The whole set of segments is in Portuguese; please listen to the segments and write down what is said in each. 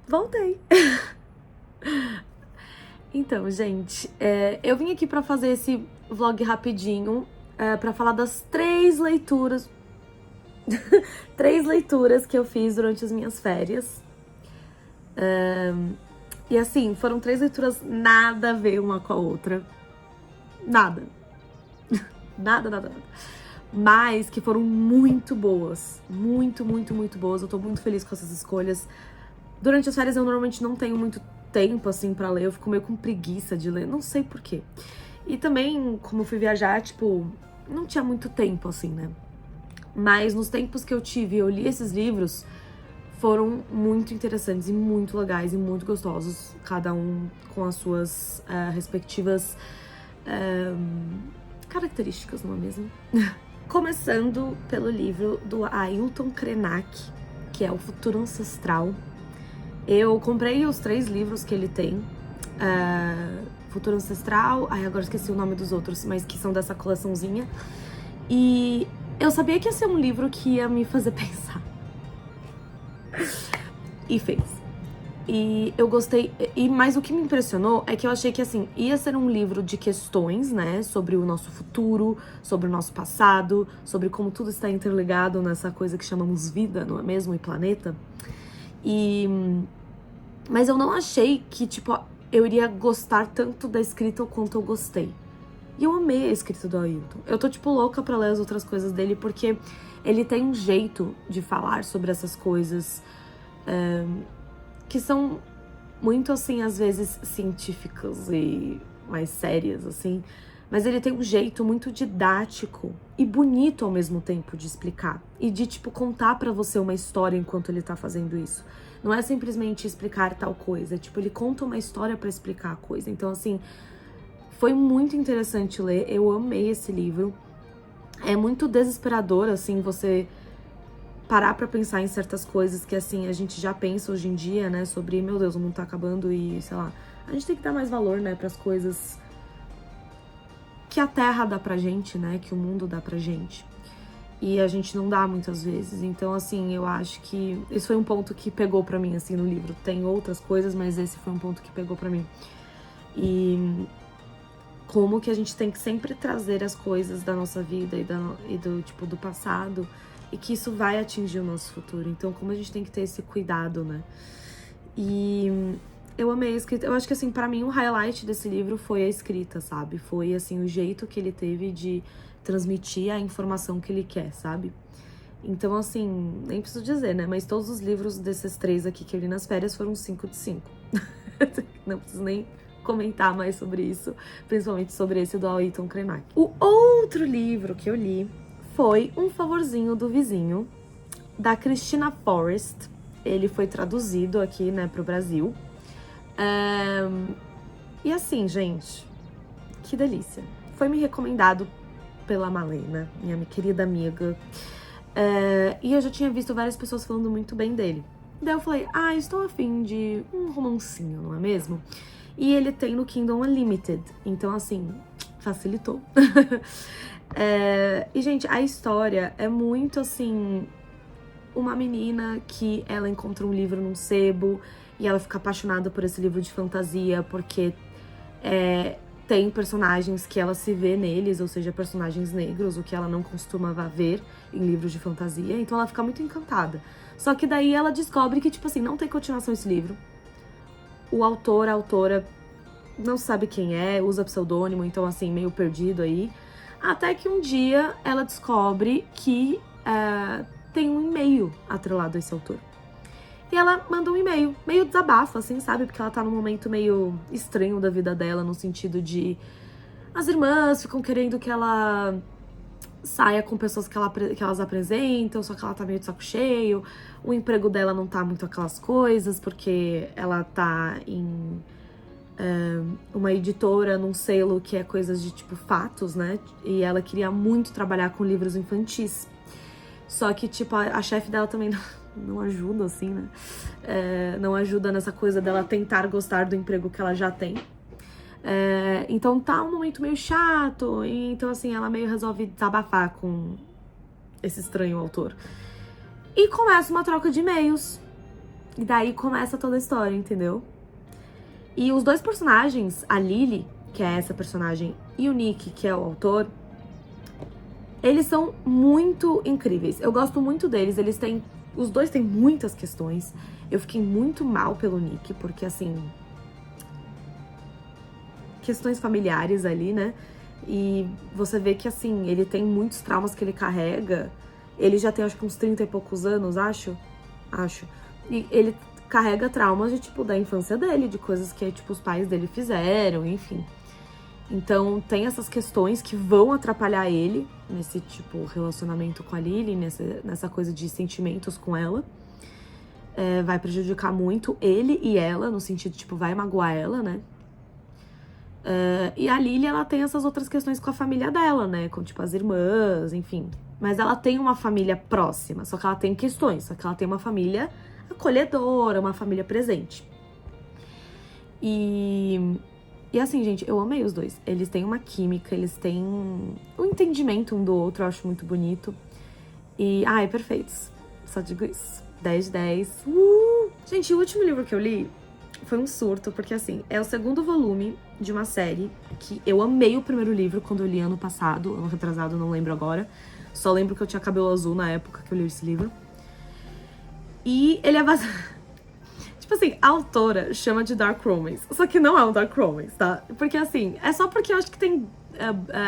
Voltei! Então, gente, eu vim aqui pra fazer esse vlog rapidinho, pra falar das 3 leituras... 3 leituras que eu fiz durante as minhas férias. E assim, foram 3 leituras nada a ver uma com a outra. Nada. Nada, nada, nada. Mas que foram muito boas. Muito, muito, muito boas. Eu tô muito feliz com essas escolhas. Durante as férias eu normalmente não tenho muito tempo, assim, pra ler. Eu fico meio com preguiça de ler. Não sei porquê. E também, como eu fui viajar, tipo, não tinha muito tempo, assim, né? Mas nos tempos que eu tive, eu li esses livros, foram muito interessantes e muito legais e muito gostosos, cada um com as suas respectivas características, não é mesmo? Começando pelo livro do Ailton Krenak, que é O Futuro Ancestral. Eu comprei os 3 livros que ele tem, Futuro Ancestral, agora esqueci o nome dos outros, mas que são dessa coleçãozinha. E eu sabia que ia ser um livro que ia me fazer pensar. E fez. E eu gostei, mas o que me impressionou é que eu achei que, assim, ia ser um livro de questões, né, sobre o nosso futuro, sobre o nosso passado, sobre como tudo está interligado nessa coisa que chamamos vida, não é mesmo, e planeta. Mas eu não achei que, tipo, eu iria gostar tanto da escrita o quanto eu gostei. E eu amei a escrita do Ailton. Eu tô, tipo, louca pra ler as outras coisas dele, porque ele tem um jeito de falar sobre essas coisas que são muito, assim, às vezes científicas e mais sérias, assim. Mas ele tem um jeito muito didático e bonito ao mesmo tempo de explicar. E de, tipo, contar pra você uma história enquanto ele tá fazendo isso. Não é simplesmente explicar tal coisa. Tipo, ele conta uma história pra explicar a coisa. Então, assim, foi muito interessante ler. Eu amei esse livro. É muito desesperador, assim, você parar pra pensar em certas coisas que, assim, a gente já pensa hoje em dia, né? Sobre, meu Deus, o mundo tá acabando e, sei lá. A gente tem que dar mais valor, né, pras coisas que a Terra dá pra gente, né? Que o mundo dá pra gente. E a gente não dá muitas vezes. Então, assim, eu acho que esse foi um ponto que pegou pra mim, assim, no livro. Tem outras coisas, mas esse foi um ponto que pegou pra mim. E como que a gente tem que sempre trazer as coisas da nossa vida e do, tipo, do passado, e que isso vai atingir o nosso futuro. Então, como a gente tem que ter esse cuidado, né? E eu amei a escrita. Eu acho que, assim, pra mim, o highlight desse livro foi a escrita, sabe? Foi, assim, o jeito que ele teve de transmitir a informação que ele quer, sabe? Então, assim, nem preciso dizer, né? Mas todos os livros desses 3 aqui que eu li nas férias foram 5 de 5. Não preciso nem comentar mais sobre isso, principalmente sobre esse do Ailton Krenak. O outro livro que eu li foi Um Favorzinho do Vizinho, da Christina Forrest. Ele foi traduzido aqui, né, pro Brasil. E assim, gente, que delícia. Foi me recomendado pela Malena, minha querida amiga. E eu já tinha visto várias pessoas falando muito bem dele. Daí eu falei, estou afim de um romancinho, não é mesmo? E ele tem no Kindle Unlimited, então assim, facilitou. E, gente, a história é muito, assim, uma menina que ela encontra um livro num sebo e ela fica apaixonada por esse livro de fantasia, porque tem personagens que ela se vê neles, ou seja, personagens negros, o que ela não costumava ver em livros de fantasia, então ela fica muito encantada. Só que daí ela descobre que, tipo assim, não tem continuação esse livro. O autor, a autora, não sabe quem é, usa pseudônimo, então, assim, meio perdido aí. Até que um dia ela descobre que tem um e-mail atrelado a esse autor. E ela manda um e-mail, meio desabafo, assim, sabe? Porque ela tá num momento meio estranho da vida dela, no sentido de... As irmãs ficam querendo que ela saia com pessoas que elas apresentam, só que ela tá meio de saco cheio. O emprego dela não tá muito aquelas coisas, porque ela tá em uma editora num selo que é coisas de, tipo, fatos, né? E ela queria muito trabalhar com livros infantis. Só que, tipo, a chefe dela também não ajuda, assim, né? Não ajuda nessa coisa dela tentar gostar do emprego que ela já tem. Então tá um momento meio chato, e então, assim, ela meio resolve desabafar com esse estranho autor. E começa uma troca de e-mails. E daí começa toda a história, entendeu? E os dois personagens, a Lily, que é essa personagem, e o Nick, que é o autor, eles são muito incríveis. Eu gosto muito deles, os dois têm muitas questões. Eu fiquei muito mal pelo Nick, porque assim, questões familiares ali, né? E você vê que assim, ele tem muitos traumas que ele carrega. Ele já tem acho que uns 30 e poucos anos, acho. E ele carrega traumas de, tipo, da infância dele, de coisas que, tipo, os pais dele fizeram, enfim. Então, tem essas questões que vão atrapalhar ele nesse, tipo, relacionamento com a Lily, nessa coisa de sentimentos com ela. Vai prejudicar muito ele e ela, no sentido, tipo, vai magoar ela, né? E a Lily, ela tem essas outras questões com a família dela, né? Com, tipo, as irmãs, enfim. Mas ela tem uma família próxima, só que ela tem questões, só que ela tem uma família acolhedora, uma família presente. E assim, gente, eu amei os dois. Eles têm uma química, eles têm um entendimento um do outro, eu acho muito bonito. E, ai, perfeitos. Só digo isso. 10 de 10. Gente, o último livro que eu li foi um surto, porque assim, é o segundo volume de uma série que eu amei o primeiro livro quando eu li ano passado, ano retrasado, não lembro agora. Só lembro que eu tinha cabelo azul na época que eu li esse livro. E ele é bastante... Tipo assim, a autora chama de Dark Romance. Só que não é um Dark Romance, tá? Porque assim, é só porque eu acho que tem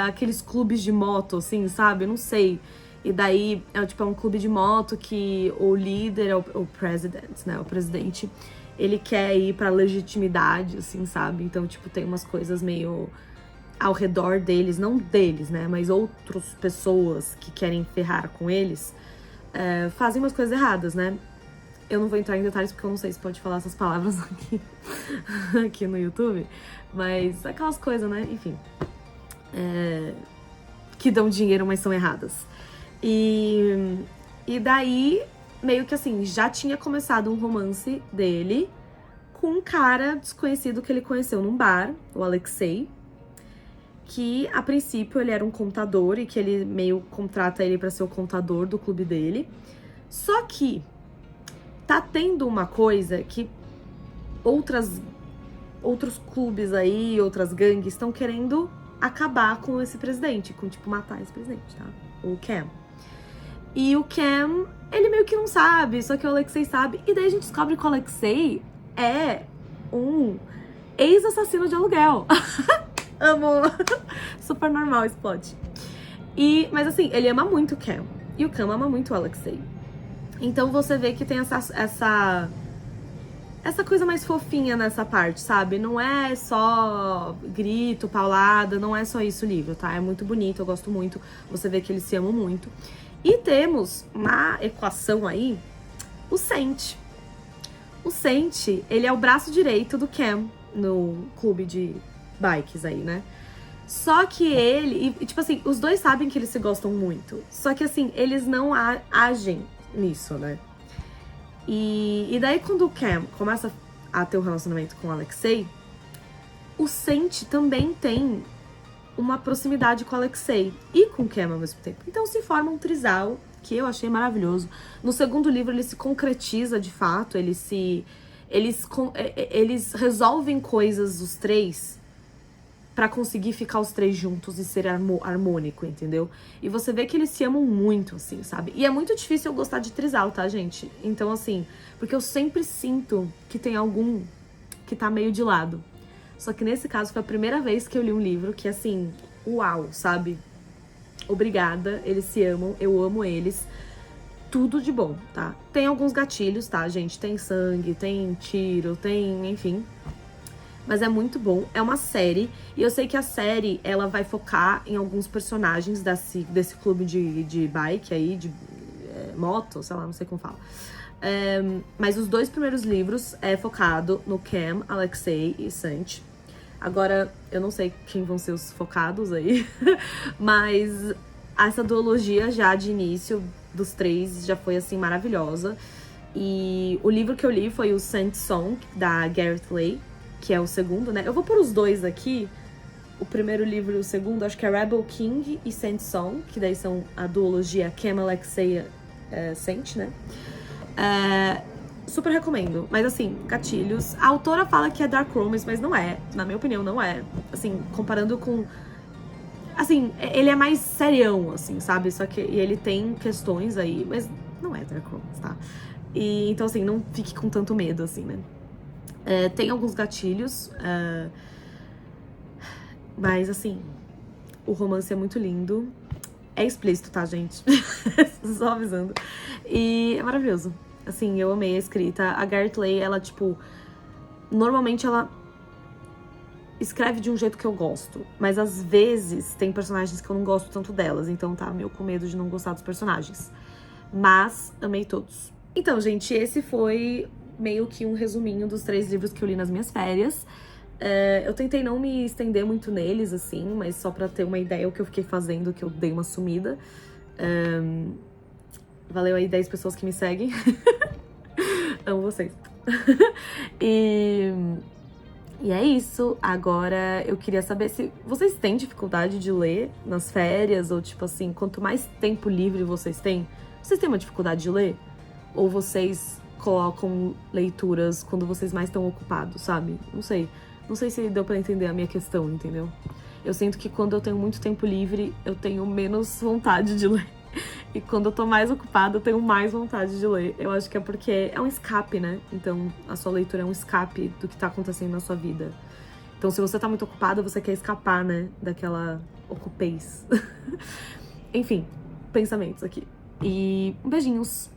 aqueles clubes de moto, assim, sabe? Eu não sei. E daí, é um clube de moto que o líder, o president, né? O presidente, ele quer ir pra legitimidade, assim, sabe? Então, tipo, tem umas coisas meio ao redor deles, não deles, né? Mas outras pessoas que querem ferrar com eles, fazem umas coisas erradas, né? Eu não vou entrar em detalhes porque eu não sei se pode falar essas palavras aqui no YouTube. Mas aquelas coisas, né? Enfim. Que dão dinheiro, mas são erradas. E daí, meio que assim, já tinha começado um romance dele com um cara desconhecido que ele conheceu num bar, o Alexei. Que, a princípio, ele era um contador e que ele meio contrata ele pra ser o contador do clube dele. Só que tá tendo uma coisa que outros clubes aí, outras gangues estão querendo acabar com esse presidente, com, tipo, matar esse presidente, tá? O Cam. E o Cam, ele meio que não sabe, só que o Alexei sabe. E daí a gente descobre que o Alexei é um ex-assassino de aluguel. Amo! Super normal esse plot. Mas assim, ele ama muito o Cam. E o Cam ama muito o Alexei. Então você vê que tem essa coisa mais fofinha nessa parte, sabe? Não é só grito, paulada, não é só isso o livro, tá? É muito bonito, eu gosto muito. Você vê que eles se amam muito. E temos na equação aí o Saint. O Saint, ele é o braço direito do Cam no clube de bikes aí, né? Só que ele... E, tipo assim, os dois sabem que eles se gostam muito. Só que, assim, eles não agem nisso, né? E daí, quando o Cam começa a ter um relacionamento com o Alexei, o Saint também tem uma proximidade com o Alexei e com o Cam ao mesmo tempo. Então, se forma um trisal que eu achei maravilhoso. No segundo livro, ele se concretiza de fato, eles resolvem coisas, os três, pra conseguir ficar os três juntos e ser harmônico, entendeu? E você vê que eles se amam muito, assim, sabe? E é muito difícil eu gostar de trisal, tá, gente? Então, assim, porque eu sempre sinto que tem algum que tá meio de lado. Só que nesse caso foi a primeira vez que eu li um livro que, assim, uau, sabe? Obrigada, eles se amam, eu amo eles. Tudo de bom, tá? Tem alguns gatilhos, tá, gente? Tem sangue, tem tiro, tem, enfim... Mas é muito bom, é uma série. E eu sei que a série, ela vai focar em alguns personagens desse clube de bike aí, de moto, sei lá, não sei como fala. Mas os dois primeiros livros é focado no Cam, Alexei e Sant. Agora, eu não sei quem vão ser os focados aí, mas essa duologia já de início dos três já foi, assim, maravilhosa. E o livro que eu li foi o Sant Song, da Gareth Lay, que é o segundo, né? Eu vou pôr os dois aqui, o primeiro livro e o segundo, acho que é Rebel King e Sant Song, que daí são a duologia Cam, Alexei sente, né? Super recomendo. Mas assim, gatilhos. A autora fala que é dark romance, mas não é. Na minha opinião, não é. Assim, comparando com... Assim, ele é mais serião, assim, sabe? Só que ele tem questões aí, mas não é dark romance, tá? E, então, assim, não fique com tanto medo, assim, né? Tem alguns gatilhos, mas, assim, o romance é muito lindo. É explícito, tá, gente? Só avisando. E é maravilhoso. Assim, eu amei a escrita. A Garrett Leigh, ela, tipo... Normalmente, ela escreve de um jeito que eu gosto. Mas, às vezes, tem personagens que eu não gosto tanto delas. Então, tá meio com medo de não gostar dos personagens. Mas, amei todos. Então, gente, esse foi meio que um resuminho dos 3 livros que eu li nas minhas férias. Eu tentei não me estender muito neles, assim, mas só pra ter uma ideia o que eu fiquei fazendo, que eu dei uma sumida. Valeu aí 10 pessoas que me seguem. Amo vocês. E é isso. Agora eu queria saber se vocês têm dificuldade de ler nas férias, ou tipo assim, quanto mais tempo livre vocês têm uma dificuldade de ler? Ou vocês colocam leituras quando vocês mais estão ocupados, sabe? Não sei. Não sei se deu pra entender a minha questão, entendeu? Eu sinto que quando eu tenho muito tempo livre, eu tenho menos vontade de ler. E quando eu tô mais ocupada, eu tenho mais vontade de ler. Eu acho que é porque é um escape, né? Então, a sua leitura é um escape do que tá acontecendo na sua vida. Então, se você tá muito ocupada, você quer escapar, né? Daquela ocupez. Enfim, pensamentos aqui. E beijinhos!